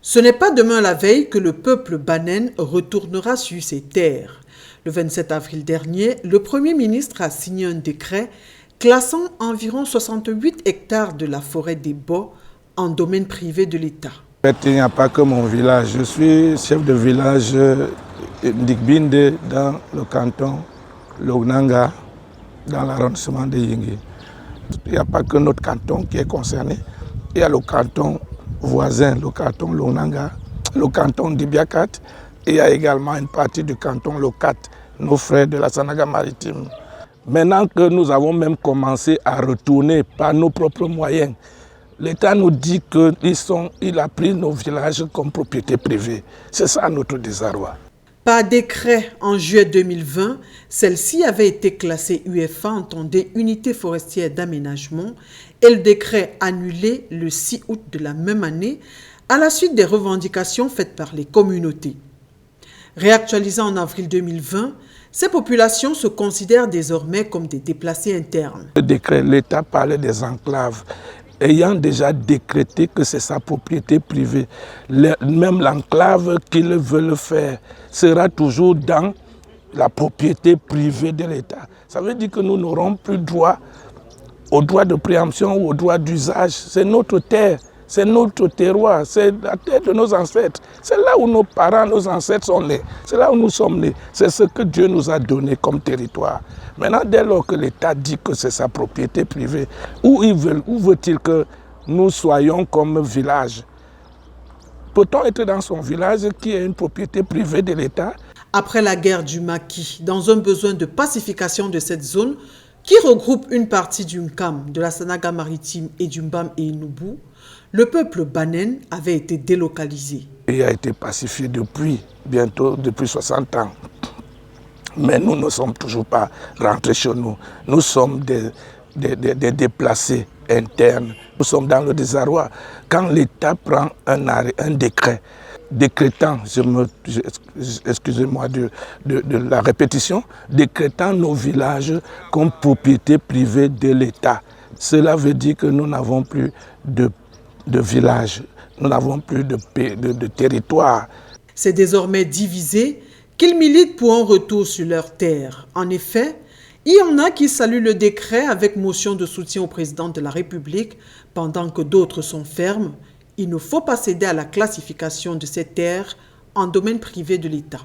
Ce n'est pas demain la veille que le peuple banen retournera sur ses terres. Le 27 avril dernier, le Premier ministre a signé un décret classant environ 68 hectares de la forêt des Baux en domaine privé de l'État. Il n'y a pas que mon village. Je suis chef de village Ndigbinde dans le canton Lognanga, dans l'arrondissement de Yingui. Il n'y a pas que notre canton qui est concerné. Il y a le canton voisin, le canton Lognanga, le canton d'Ibiakat, et il y a également une partie du canton Lokat, nos frères de la Sanaga maritime. Maintenant que nous avons même commencé à retourner par nos propres moyens, l'État nous dit qu'il a pris nos villages comme propriété privée. C'est ça notre désarroi. Par décret en juillet 2020, celle-ci avait été classée UFA, entendez Unité forestière d'aménagement, et le décret annulé le 6 août de la même année à la suite des revendications faites par les communautés. Réactualisé en avril 2020, ces populations se considèrent désormais comme des déplacés internes. Le décret, l'État parlait des enclaves, ayant déjà décrété que c'est sa propriété privée. Même l'enclave qu'ils veulent faire sera toujours dans la propriété privée de l'État. Ça veut dire que nous n'aurons plus droit au droit de préemption ou au droit d'usage. C'est notre terre, c'est notre terroir, c'est la terre de nos ancêtres. C'est là où nos parents, nos ancêtres sont nés. C'est là où nous sommes nés. C'est ce que Dieu nous a donné comme territoire. Maintenant, dès lors que l'État dit que c'est sa propriété privée, où veut-il que nous soyons comme village? Peut-on être dans son village qui est une propriété privée de l'État? Après la guerre du Maquis, dans un besoin de pacification de cette zone, qui regroupe une partie du Nkam, de la Sanaga maritime et du Mbam et Inubu, le peuple banen avait été délocalisé. Il a été pacifié depuis 60 ans. Mais nous ne sommes toujours pas rentrés chez nous. Nous sommes des déplacés internes. Nous sommes dans le désarroi. Quand l'État prend un décret décrétant, excusez-moi de la répétition, décrétant nos villages comme propriété privée de l'État. Cela veut dire que nous n'avons plus de village, nous n'avons plus de territoire. C'est désormais divisé qu'ils militent pour un retour sur leurs terres. En effet, il y en a qui saluent le décret avec motion de soutien au président de la République, pendant que d'autres sont fermes. Il ne faut pas céder à la classification de ces terres en domaine privé de l'État.